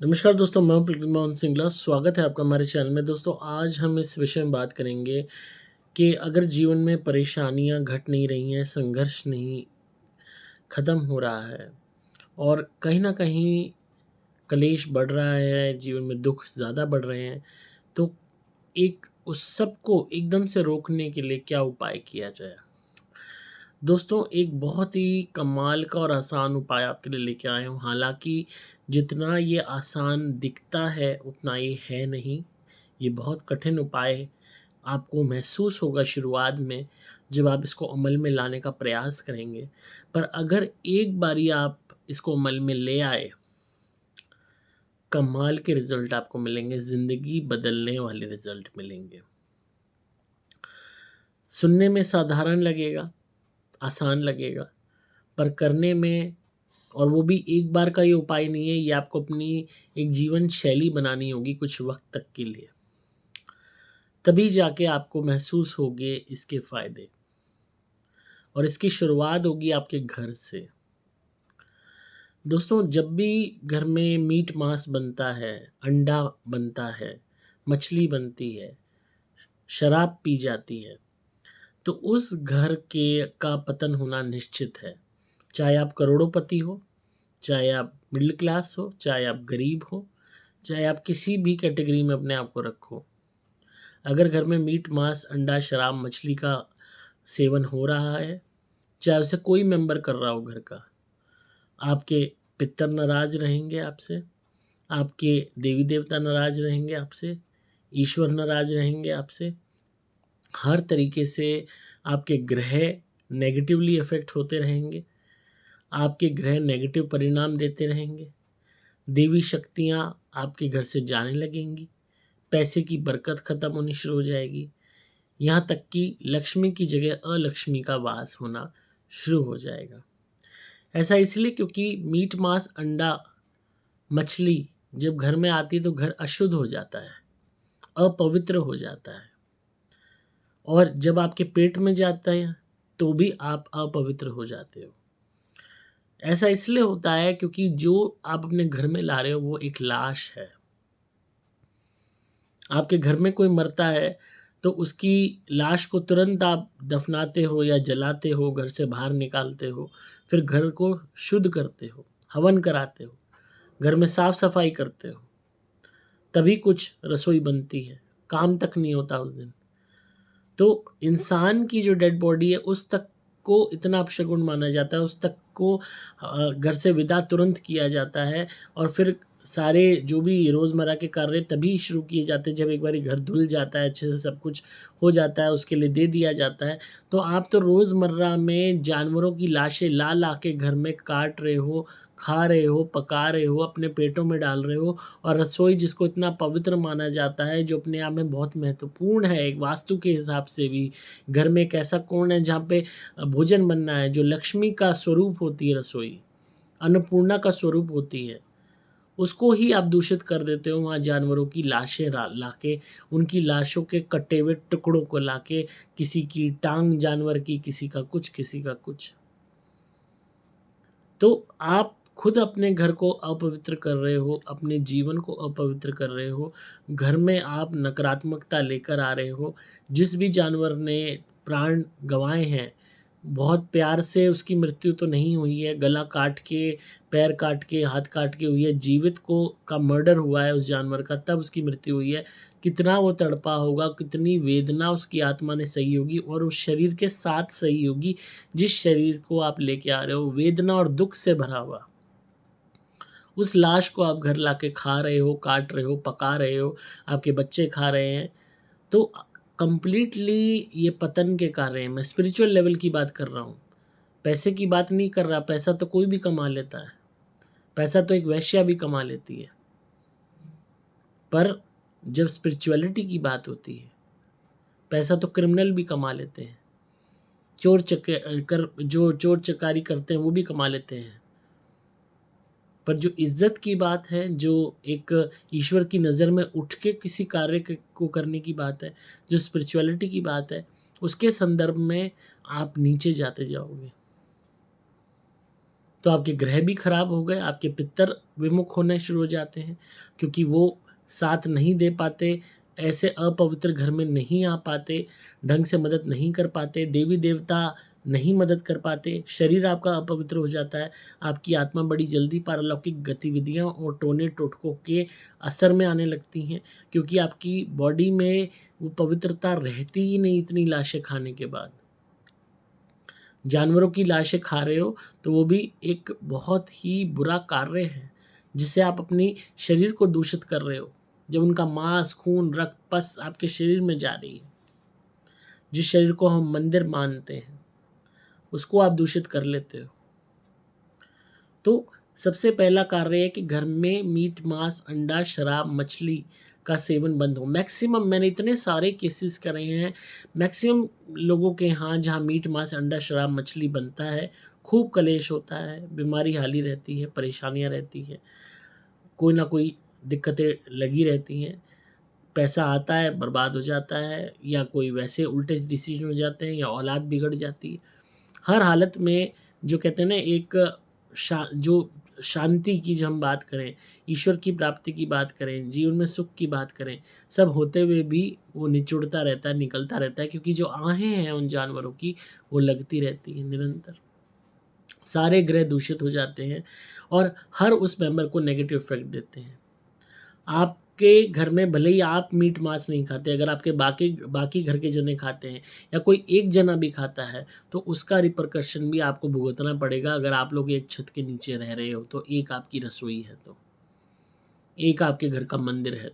नमस्कार दोस्तों, मैं हूं प्रकृति मोहन सिंगला। स्वागत है आपका हमारे चैनल में। दोस्तों, आज हम इस विषय में बात करेंगे कि अगर जीवन में परेशानियां घट नहीं रही हैं, संघर्ष नहीं खत्म हो रहा है और कहीं न कहीं कलेश बढ़ रहा है, जीवन में दुःख ज़्यादा बढ़ रहे हैं, तो एक उस सब को एकदम से रोकने के लिए क्या उपाय किया जाए? दोस्तों, एक बहुत ही कमाल का और आसान उपाय आपके लिए लेके आया हूँ। हालाँकि जितना ये आसान दिखता है, उतना ये है नहीं। ये बहुत कठिन उपाय आपको महसूस होगा शुरुआत में, जब आप इसको अमल में लाने का प्रयास करेंगे। पर अगर एक बारी आप इसको अमल में ले आए, कमाल के रिज़ल्ट आपको मिलेंगे, ज़िंदगी बदलने वाले रिज़ल्ट मिलेंगे। सुनने में साधारण लगेगा, आसान लगेगा, पर करने में और वो भी एक बार का ये उपाय नहीं है, ये आपको अपनी एक जीवन शैली बनानी होगी कुछ वक़्त तक के लिए। तभी जाके आपको महसूस होंगे इसके फ़ायदे और इसकी शुरुआत होगी आपके घर से। दोस्तों, जब भी घर में मीट मांस बनता है, अंडा बनता है, मछली बनती है, शराब पी जाती है, तो उस घर के का पतन होना निश्चित है। चाहे आप करोड़ोंपति हो, चाहे आप मिडिल क्लास हो, चाहे आप गरीब हो, चाहे आप किसी भी कैटेगरी में अपने आप को रखो। अगर घर में मीट, मांस, अंडा, शराब, मछली का सेवन हो रहा है, चाहे उसे कोई मेंबर कर रहा हो घर का, आपके पितर नाराज़ रहेंगे आपसे, आपके देवी-देवता नाराज़ रहेंगे आपसे, ईश्वर नाराज़ रहेंगे आपसे। हर तरीके से आपके ग्रह नेगेटिवली अफ़ेक्ट होते रहेंगे, आपके ग्रह नेगेटिव परिणाम देते रहेंगे, देवी शक्तियाँ आपके घर से जाने लगेंगी, पैसे की बरकत ख़त्म होनी शुरू हो जाएगी, यहाँ तक कि लक्ष्मी की जगह अलक्ष्मी का वास होना शुरू हो जाएगा। ऐसा इसलिए क्योंकि मीट, मांस, अंडा, मछली जब घर में आती है तो घर अशुद्ध हो जाता है, अपवित्र हो जाता है और जब आपके पेट में जाता है तो भी आप अपवित्र हो जाते हो। ऐसा इसलिए होता है क्योंकि जो आप अपने घर में ला रहे हो वो एक लाश है। आपके घर में कोई मरता है तो उसकी लाश को तुरंत आप दफनाते हो या जलाते हो, घर से बाहर निकालते हो, फिर घर को शुद्ध करते हो, हवन कराते हो, घर में साफ-सफाई करते हो, तभी कुछ रसोई बनती है, काम तक नहीं होता उस दिन। तो इंसान की जो डेड बॉडी है उस तक को इतना अपशगुन माना जाता है, उस तक को घर से विदा तुरंत किया जाता है और फिर सारे जो भी रोज़मर्रा के कार्य तभी शुरू किए जाते हैं जब एक बारी घर धुल जाता है, अच्छे से सब कुछ हो जाता है, उसके लिए दे दिया जाता है। तो आप तो रोज़मर्रा में जानवरों की लाशें ला-ला के घर में काट रहे हो, खा रहे हो, पका रहे हो, अपने पेटों में डाल रहे हो और रसोई जिसको इतना पवित्र माना जाता है, जो अपने आप में बहुत महत्वपूर्ण है, एक वास्तु के हिसाब से भी, घर में एक ऐसा कोण है जहाँ पे भोजन बनना है, जो लक्ष्मी का स्वरूप होती है रसोई, अन्नपूर्णा का स्वरूप होती है, उसको ही आप दूषित कर देते हो। वहाँ जानवरों की लाशें लाके, उनकी लाशों के कटे हुए टुकड़ों को लाके, किसी की टांग जानवर की, किसी का कुछ, किसी का कुछ। तो आप खुद अपने घर को अपवित्र कर रहे हो, अपने जीवन को अपवित्र कर रहे हो, घर में आप नकारात्मकता लेकर आ रहे हो। जिस भी जानवर ने प्राण गँवाए हैं, बहुत प्यार से उसकी मृत्यु तो नहीं हुई है, गला काट के, पैर काट के, हाथ काट के हुई है, जीवित को का मर्डर हुआ है उस जानवर का, तब उसकी मृत्यु हुई है। कितना वो तड़पा होगा, कितनी वेदना उसकी आत्मा ने सही होगी और उस शरीर के साथ सही होगी, जिस शरीर को आप लेके आ रहे हो, वेदना और दुःख से भरा हुआ। उस लाश को आप घर लाके खा रहे हो, काट रहे हो, पका रहे हो, आपके बच्चे खा रहे हैं, तो कंप्लीटली ये पतन के कार्य हैं। मैं स्पिरिचुअल लेवल की बात कर रहा हूँ, पैसे की बात नहीं कर रहा। पैसा तो कोई भी कमा लेता है, पैसा तो एक वेश्या भी कमा लेती है। पर जब स्पिरिचुअलिटी की बात होती है, पैसा तो क्रिमिनल भी कमा लेते हैं, जो चोर चकारी करते हैं वो भी कमा लेते हैं। पर जो इज़्ज़त की बात है, जो एक ईश्वर की नज़र में उठ के किसी कार्य को करने की बात है, जो स्पिरिचुअलिटी की बात है, उसके संदर्भ में आप नीचे जाते जाओगे। तो आपके ग्रह भी खराब हो गए, आपके पितर विमुख होने शुरू हो जाते हैं क्योंकि वो साथ नहीं दे पाते, ऐसे अपवित्र घर में नहीं आ पाते, ढंग से मदद नहीं कर पाते, देवी देवता नहीं मदद कर पाते, शरीर आपका अपवित्र हो जाता है, आपकी आत्मा बड़ी जल्दी पारलौकिक गतिविधियां और टोने टोटकों के असर में आने लगती हैं क्योंकि आपकी बॉडी में वो पवित्रता रहती ही नहीं इतनी लाशें खाने के बाद। जानवरों की लाशें खा रहे हो तो वो भी एक बहुत ही बुरा कार्य है जिससे आप अपनी शरीर को दूषित कर रहे हो। जब उनका मांस, खून, रक्त, पस आपके शरीर में जा रही है, जिस शरीर को हम मंदिर मानते हैं उसको आप दूषित कर लेते हो। तो सबसे पहला कार्य है कि घर में मीट, मांस, अंडा, शराब, मछली का सेवन बंद हो। मैक्सिमम मैंने इतने सारे केसेस करे हैं, मैक्सिमम लोगों के यहाँ जहाँ मीट, मांस, अंडा, शराब, मछली बनता है खूब कलेश होता है, बीमारी हाली रहती है, परेशानियाँ रहती हैं, कोई ना कोई दिक्कतें लगी रहती हैं, पैसा आता है बर्बाद हो जाता है, या कोई वैसे उल्टे डिसीजन हो जाते हैं, या औलाद बिगड़ जाती है। हर हालत में जो कहते हैं ना एक जो शांति की जो हम बात करें, ईश्वर की प्राप्ति की बात करें, जीवन में सुख की बात करें, सब होते हुए भी वो निचुड़ता रहता है, निकलता रहता है क्योंकि जो आहें हैं उन जानवरों की वो लगती रहती है निरंतर। सारे ग्रह दूषित हो जाते हैं और हर उस मेंबर को नेगेटिव इफेक्ट देते हैं। आपके घर में भले ही आप मीट मांस नहीं खाते, अगर आपके बाकी घर के जने खाते हैं या कोई एक जना भी खाता है तो उसका रिपरकशन भी आपको भुगतना पड़ेगा। अगर आप लोग एक छत के नीचे रह रहे हो तो, एक आपकी रसोई है तो, एक आपके घर का मंदिर है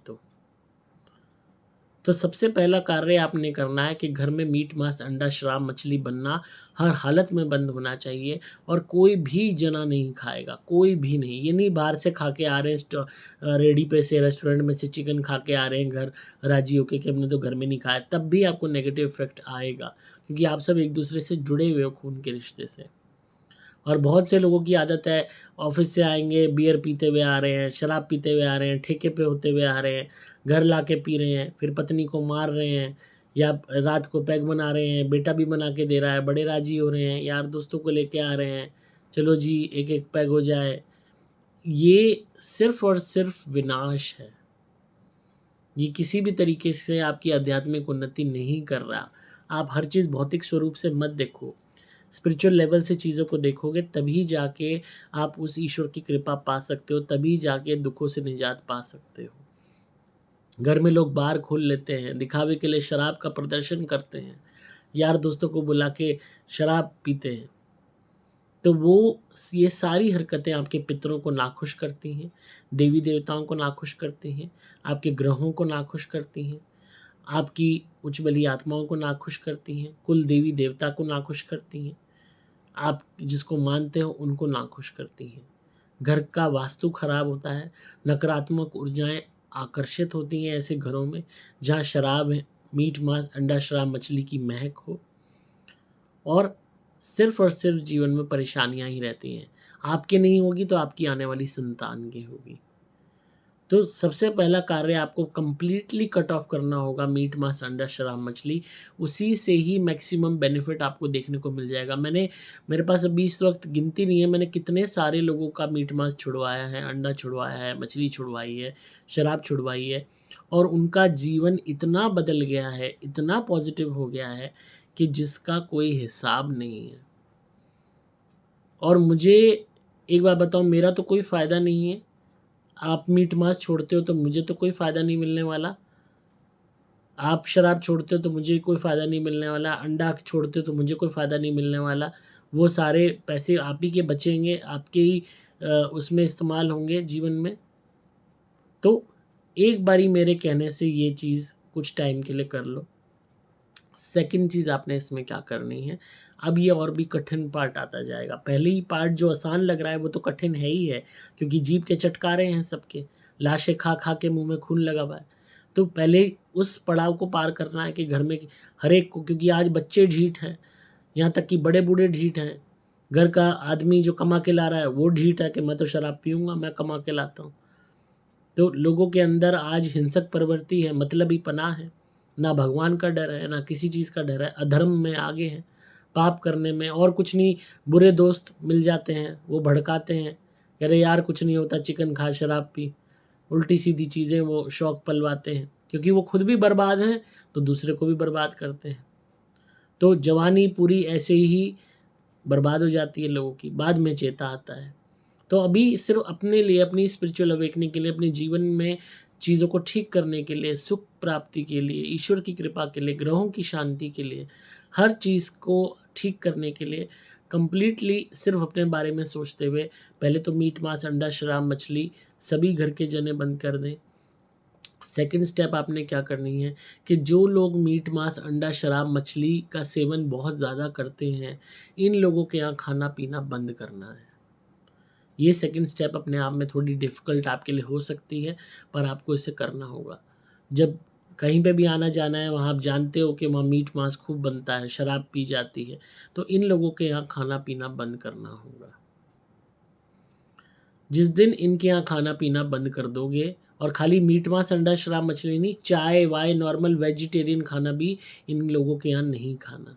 तो सबसे पहला कार्य आपने करना है कि घर में मीट, मांस, अंडा, शराब, मछली बनना हर हालत में बंद होना चाहिए और कोई भी जना नहीं खाएगा, कोई भी नहीं। ये नहीं बाहर से खा के आ रहे हैं, रेडी पे से, रेस्टोरेंट में से चिकन खा के आ रहे हैं घर राजी होके कि हमने तो घर में नहीं खाया, तब भी आपको नेगेटिव इफेक्ट आएगा क्योंकि आप सब एक दूसरे से जुड़े हुए हो खून के रिश्ते से। और बहुत से लोगों की आदत है, ऑफिस से आएंगे बियर पीते हुए आ रहे हैं, शराब पीते हुए आ रहे हैं, ठेके पे होते हुए आ रहे हैं, घर ला के पी रहे हैं, फिर पत्नी को मार रहे हैं या रात को पैग बना रहे हैं, बेटा भी बना के दे रहा है, बड़े राजी हो रहे हैं, यार दोस्तों को लेके आ रहे हैं, चलो जी एक एक पैग हो जाए। ये सिर्फ और सिर्फ विनाश है। ये किसी भी तरीके से आपकी आध्यात्मिक उन्नति नहीं कर रहा। आप हर चीज़ भौतिक स्वरूप से मत देखो, स्पिरिचुअल लेवल से चीज़ों को देखोगे तभी जाके आप उस ईश्वर की कृपा पा सकते हो, तभी जाके दुखों से निजात पा सकते हो। घर में लोग बार खोल लेते हैं, दिखावे के लिए शराब का प्रदर्शन करते हैं, यार दोस्तों को बुला के शराब पीते हैं, तो वो ये सारी हरकतें आपके पितरों को नाखुश करती हैं, देवी देवताओं को नाखुश करती हैं, आपके ग्रहों को नाखुश करती हैं, आपकी उच्च बली आत्माओं को नाखुश करती हैं, कुल देवी देवता को नाखुश करती हैं, आप जिसको मानते हो उनको नाखुश करती हैं। घर का वास्तु खराब होता है, नकारात्मक ऊर्जाएं आकर्षित होती हैं ऐसे घरों में जहाँ शराब है, मीट, मांस, अंडा, शराब, मछली की महक हो और सिर्फ जीवन में परेशानियां ही रहती हैं। आपके नहीं होगी तो आपकी आने वाली संतान की होगी। तो सबसे पहला कार्य आपको कंप्लीटली कट ऑफ करना होगा मीट, मांस, अंडा, शराब, मछली। उसी से ही मैक्सिमम बेनिफिट आपको देखने को मिल जाएगा। मेरे पास अभी इस वक्त गिनती नहीं है, मैंने कितने सारे लोगों का मीट, मांस छुड़वाया है, अंडा छुड़वाया है, मछली छुड़वाई है, शराब छुड़वाई है और उनका जीवन इतना बदल गया है, इतना पॉजिटिव हो गया है कि जिसका कोई हिसाब नहीं है। और मुझे एक बात बताओ, मेरा तो कोई फ़ायदा नहीं है। आप मीट मांस छोड़ते हो तो मुझे तो कोई फ़ायदा नहीं मिलने वाला, आप शराब छोड़ते हो तो मुझे कोई फ़ायदा नहीं मिलने वाला, अंडा छोड़ते हो तो मुझे कोई फ़ायदा नहीं मिलने वाला। वो सारे पैसे आप ही के बचेंगे, आपके ही उसमें इस्तेमाल होंगे जीवन में। तो एक बारी मेरे कहने से ये चीज़ कुछ टाइम के लिए कर लो। सेकंड चीज़ आपने इसमें क्या करनी है, अब ये और भी कठिन पार्ट आता जाएगा। पहले ही पार्ट जो आसान लग रहा है वो तो कठिन है ही है क्योंकि जीभ के चटकारे हैं सबके, लाशें खा खा के मुंह में खून लगा हुआ है। तो पहले उस पड़ाव को पार करना है कि घर में हर एक को, क्योंकि आज बच्चे ढीठ हैं, यहाँ तक कि बड़े बूढ़े ढीठ हैं, घर का आदमी जो कमा के ला रहा है वो ढीठ है कि मैं तो शराब पीऊँगा, मैं कमा के लाता हूँ। तो लोगों के अंदर आज हिंसक प्रवृत्ति है, मतलबी पना है, ना भगवान का डर है, ना किसी चीज़ का डर है, अधर्म में आगे हैं, पाप करने में, और कुछ नहीं, बुरे दोस्त मिल जाते हैं, वो भड़काते हैं, कह रहे यार कुछ नहीं होता, चिकन खा, शराब पी, उल्टी सीधी चीज़ें वो शौक पलवाते हैं, क्योंकि वो खुद भी बर्बाद हैं तो दूसरे को भी बर्बाद करते हैं। तो जवानी पूरी ऐसे ही बर्बाद हो जाती है लोगों की, बाद में चेता आता है। तो अभी सिर्फ अपने लिए, अपनी स्पिरिचुअल अवेकनिंग के लिए, अपने जीवन में चीज़ों को ठीक करने के लिए, सुख प्राप्ति के लिए, ईश्वर की कृपा के लिए, ग्रहों की शांति के लिए, हर चीज़ को ठीक करने के लिए कंप्लीटली सिर्फ अपने बारे में सोचते हुए पहले तो मीट मांस अंडा शराब मछली सभी घर के जने बंद कर दें। सेकंड स्टेप आपने क्या करनी है कि जो लोग मीट मांस अंडा शराब मछली का सेवन बहुत ज़्यादा करते हैं, इन लोगों के यहाँ खाना पीना बंद करना है। ये सेकंड स्टेप अपने आप में थोड़ी डिफ़िकल्ट आपके लिए हो सकती है, पर आपको इसे करना होगा। जब कहीं पे भी आना जाना है, वहाँ आप जानते हो कि वहाँ मीट मांस खूब बनता है, शराब पी जाती है, तो इन लोगों के यहाँ खाना पीना बंद करना होगा। जिस दिन इनके यहाँ खाना पीना बंद कर दोगे, और खाली मीट मांस अंडा शराब मछली नहीं, चाय वाय नॉर्मल वेजिटेरियन खाना भी इन लोगों के यहाँ नहीं खाना।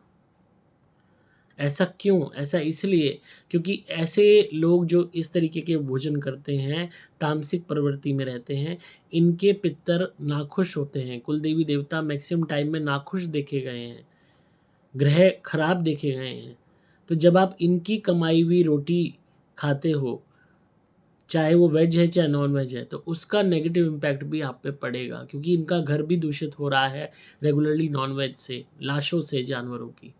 ऐसा क्यों? ऐसा इसलिए क्योंकि ऐसे लोग जो इस तरीके के भोजन करते हैं, तामसिक प्रवृत्ति में रहते हैं, इनके पितर नाखुश होते हैं। कुल देवी देवता मैक्सिमम टाइम में नाखुश देखे गए हैं, ग्रह खराब देखे गए हैं। तो जब आप इनकी कमाई हुई रोटी खाते हो, चाहे वो वेज है चाहे नॉन वेज है, तो उसका नेगेटिव इम्पैक्ट भी आप पे पड़ेगा, क्योंकि इनका घर भी दूषित हो रहा है रेगुलरली नॉन वेज से, लाशों से, जानवरों की,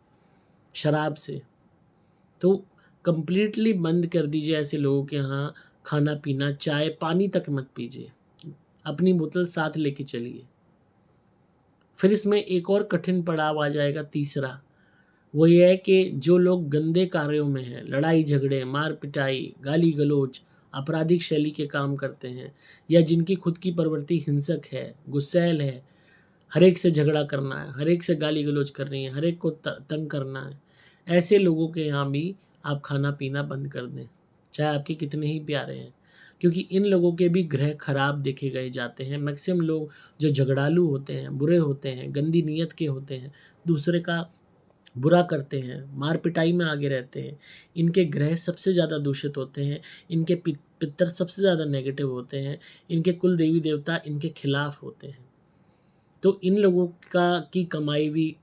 शराब से। तो कंप्लीटली बंद कर दीजिए ऐसे लोगों के यहाँ खाना पीना, चाय पानी तक मत पीजिए, अपनी बोतल साथ लेके चलिए। फिर इसमें एक और कठिन पड़ाव आ जाएगा, तीसरा, वो ये है कि जो लोग गंदे कार्यों में हैं, लड़ाई झगड़े, मार पिटाई, गाली गलौज, आपराधिक शैली के काम करते हैं, या जिनकी खुद की प्रवृत्ति हिंसक है, गुस्सैल है, हर एक से झगड़ा करना है, हर एक से गाली गलौज करनी है, हर एक को तंग करना है, ऐसे लोगों के यहाँ भी आप खाना पीना बंद कर दें, चाहे आपके कितने ही प्यारे हैं, क्योंकि इन लोगों के भी ग्रह खराब देखे गए जाते हैं। मैक्सिमम लोग जो झगड़ालू होते हैं, बुरे होते हैं, गंदी नीयत के होते हैं, दूसरे का बुरा करते हैं, मार पिटाई में आगे रहते हैं, इनके ग्रह सबसे ज़्यादा दूषित होते हैं, इनके पितर सबसे ज़्यादा नेगेटिव होते हैं, इनके कुल देवी देवता इनके खिलाफ होते हैं। तो इन लोगों का की कमाई हुई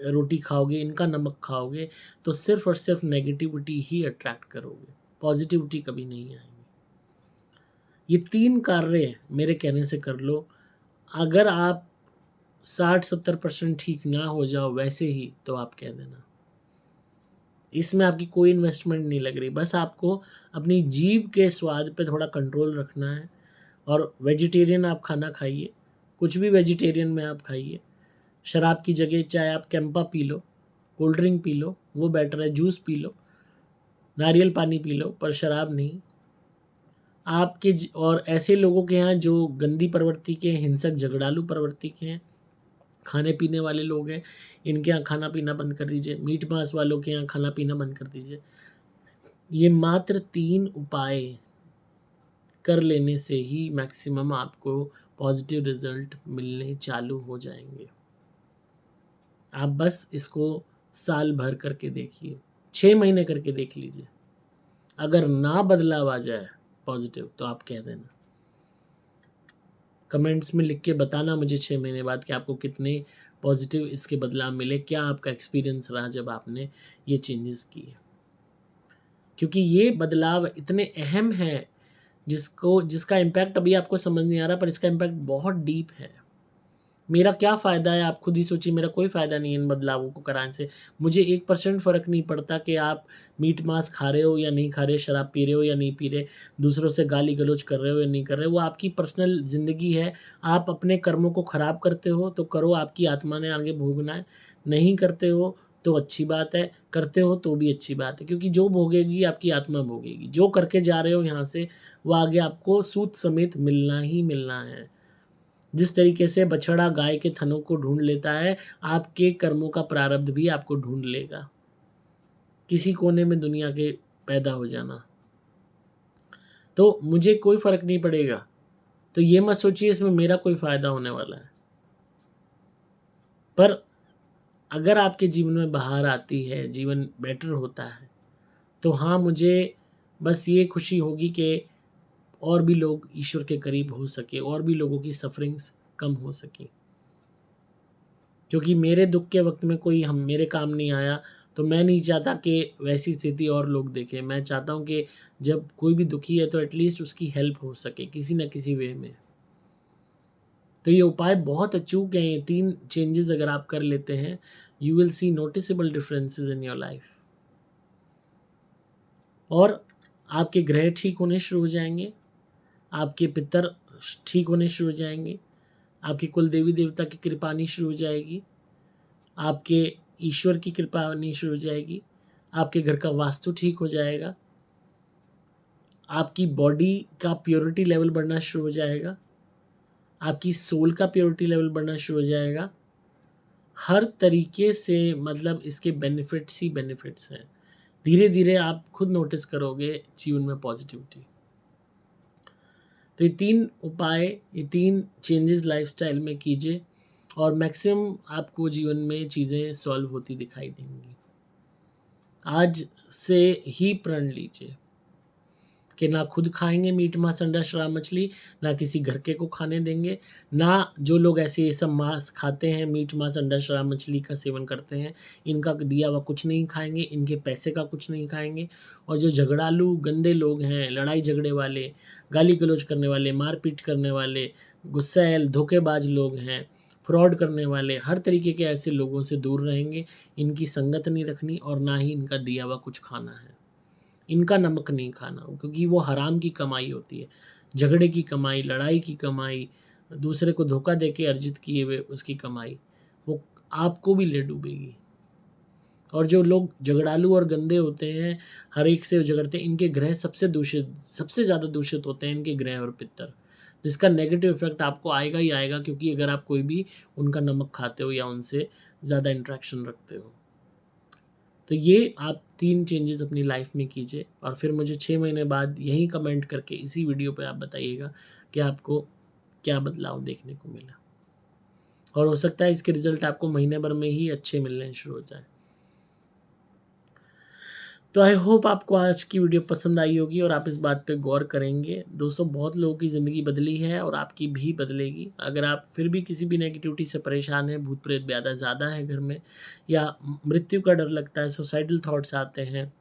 रोटी खाओगे, इनका नमक खाओगे, तो सिर्फ और सिर्फ नेगेटिविटी ही अट्रैक्ट करोगे, पॉजिटिविटी कभी नहीं आएगी। ये 3 कार्य मेरे कहने से कर लो। अगर आप 60-70% ठीक ना हो जाओ वैसे ही, तो आप कह देना। इसमें आपकी कोई इन्वेस्टमेंट नहीं लग रही, बस आपको अपनी जीभ के स्वाद पे थोड़ा कंट्रोल रखना है। और वेजिटेरियन आप खाना खाइए, कुछ भी वेजिटेरियन में आप खाइए। शराब की जगह चाहे आप Campa P low, cold drink P low, वो बेटर है, जूस पी लो, नारियल पानी पी लो, पर शराब नहीं। आपके और ऐसे लोगों के यहाँ जो गंदी प्रवृत्ति के, हिंसक झगड़ालू प्रवृत्ति के हैं, खाने पीने वाले लोग हैं, इनके यहाँ खाना पीना बंद कर दीजिए। मीट मांस वालों के यहाँ खाना पीना बंद कर दीजिए। ये मात्र 3 उपाय कर लेने से ही मैक्सिमम आपको पॉजिटिव रिजल्ट मिलने चालू हो जाएंगे। आप बस इसको साल भर करके देखिए, 6 महीने करके देख लीजिए। अगर ना बदलाव आ जाए पॉजिटिव, तो आप कह देना, कमेंट्स में लिख के बताना मुझे 6 महीने बाद कि आपको कितने पॉजिटिव इसके बदलाव मिले, क्या आपका एक्सपीरियंस रहा जब आपने ये चेंजेस किए। क्योंकि ये बदलाव इतने अहम हैं जिसका इम्पैक्ट अभी आपको समझ नहीं आ रहा, पर इसका इम्पैक्ट बहुत डीप है। मेरा क्या फ़ायदा है, आप खुद ही सोचिए। मेरा कोई फ़ायदा नहीं है इन बदलावों को कराने से। मुझे 1% फ़र्क नहीं पड़ता कि आप मीट मांस खा रहे हो या नहीं खा रहे, शराब पी रहे हो या नहीं पी रहे, दूसरों से गाली गलौज कर रहे हो या नहीं कर रहे। वो आपकी पर्सनल ज़िंदगी है। आप अपने कर्मों को ख़राब करते हो तो करो, आपकी आत्मा ने आगे भोगना है। नहीं करते हो तो अच्छी बात है, करते हो तो भी अच्छी बात है, क्योंकि जो भोगेगी आपकी आत्मा भोगेगी। जो करके जा रहे हो यहाँ से, वो आगे आपको सूद समेत मिलना ही मिलना है। जिस तरीके से बछड़ा गाय के थनों को ढूंढ लेता है, आपके कर्मों का प्रारब्ध भी आपको ढूंढ लेगा। किसी कोने में दुनिया के पैदा हो जाना, तो मुझे कोई फर्क नहीं पड़ेगा। तो ये मत सोचिए इसमें मेरा कोई फायदा होने वाला है। पर अगर आपके जीवन में बाहर आती है, जीवन बेटर होता है, तो हाँ, मुझे बस ये खुशी होगी कि और भी लोग ईश्वर के करीब हो सके, और भी लोगों की सफरिंग्स कम हो सकें। क्योंकि मेरे दुख के वक्त में कोई मेरे काम नहीं आया, तो मैं नहीं चाहता कि वैसी स्थिति और लोग देखें। मैं चाहता हूँ कि जब कोई भी दुखी है तो एटलीस्ट उसकी हेल्प हो सके किसी न किसी वे में। तो ये उपाय बहुत अचूक हैं। ये 3 चेंजेस अगर आप कर लेते हैं, you will see noticeable differences in your life. और आपके ग्रह ठीक होने शुरू हो जाएंगे, आपके पितर ठीक होने शुरू हो जाएंगे, आपकी कुल देवी देवता की कृपा आनी शुरू हो जाएगी, आपके ईश्वर की कृपा आनी शुरू हो जाएगी, आपके घर का वास्तु ठीक हो जाएगा, आपकी बॉडी का प्योरिटी लेवल बढ़ना शुरू हो जाएगा, आपकी सोल का प्योरिटी लेवल बढ़ना शुरू हो जाएगा। हर तरीके से मतलब इसके बेनिफिट्स ही बेनिफिट्स हैं। धीरे धीरे आप खुद नोटिस करोगे जीवन में पॉजिटिविटी। तो ये 3 उपाय, ये 3 चेंजेस लाइफस्टाइल में कीजिए और मैक्सिमम आपको जीवन में चीज़ें सॉल्व होती दिखाई देंगी। आज से ही प्रण लीजिए कि ना खुद खाएंगे मीट मांस अंडा शराब मछली, ना किसी घर के को खाने देंगे, ना जो लोग ऐसे ये सब मांस खाते हैं, मीट मांस अंडा शराब मछली का सेवन करते हैं, इनका दिया हुआ कुछ नहीं खाएंगे, इनके पैसे का कुछ नहीं खाएंगे। और जो झगड़ालू गंदे लोग हैं, लड़ाई झगड़े वाले, गाली गलौज करने वाले, मारपीट करने वाले, गुस्सैल धोखेबाज लोग हैं, फ्रॉड करने वाले, हर तरीके के ऐसे लोगों से दूर रहेंगे। इनकी संगत नहीं रखनी और ना ही इनका दिया हुआ कुछ खाना है। इनका नमक नहीं खाना, क्योंकि वो हराम की कमाई होती है। झगड़े की कमाई, लड़ाई की कमाई, दूसरे को धोखा दे के अर्जित किए हुए उसकी कमाई, वो आपको भी ले डूबेगी। और जो लोग झगड़ालू और गंदे होते हैं, हर एक से झगड़ते हैं, इनके ग्रह सबसे ज़्यादा दूषित होते हैं इनके ग्रह और पितर, जिसका नेगेटिव इफेक्ट आपको आएगा ही आएगा, क्योंकि अगर आप कोई भी उनका नमक खाते हो या उनसे ज़्यादा इंट्रैक्शन रखते हो। तो ये आप 3 चेंजेस अपनी लाइफ में कीजिए और फिर मुझे 6 महीने बाद यही कमेंट करके इसी वीडियो पे आप बताइएगा कि आपको क्या बदलाव देखने को मिला। और हो सकता है इसके रिजल्ट आपको महीने भर में ही अच्छे मिलने शुरू हो जाए। तो आई होप आपको आज की वीडियो पसंद आई होगी और आप इस बात पे गौर करेंगे। दोस्तों, बहुत लोगों की ज़िंदगी बदली है और आपकी भी बदलेगी। अगर आप फिर भी किसी भी नेगेटिविटी से परेशान हैं, भूत प्रेत ब्यादा ज़्यादा है घर में, या मृत्यु का डर लगता है, सुसाइडल थॉट्स आते हैं,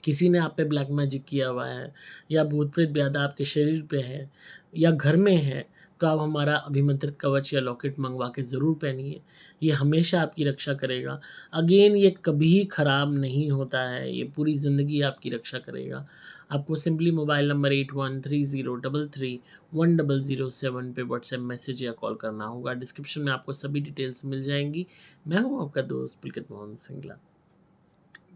किसी ने आप पे ब्लैक मैजिक किया हुआ है, या भूत प्रेत ब्यादा आपके शरीर पे है या घर में है, तो आप हमारा अभिमंत्रित कवच या लॉकेट मंगवा के ज़रूर पहनिए। ये हमेशा आपकी रक्षा करेगा। अगेन, ये कभी ख़राब नहीं होता है, ये पूरी ज़िंदगी आपकी रक्षा करेगा। आपको सिंपली मोबाइल नंबर 8130331007 पे व्हाट्सएप मैसेज या कॉल करना होगा। डिस्क्रिप्शन में आपको सभी डिटेल्स मिल जाएंगी। मैं हूँ आपका दोस्त पुलकित मोहन सिंगला।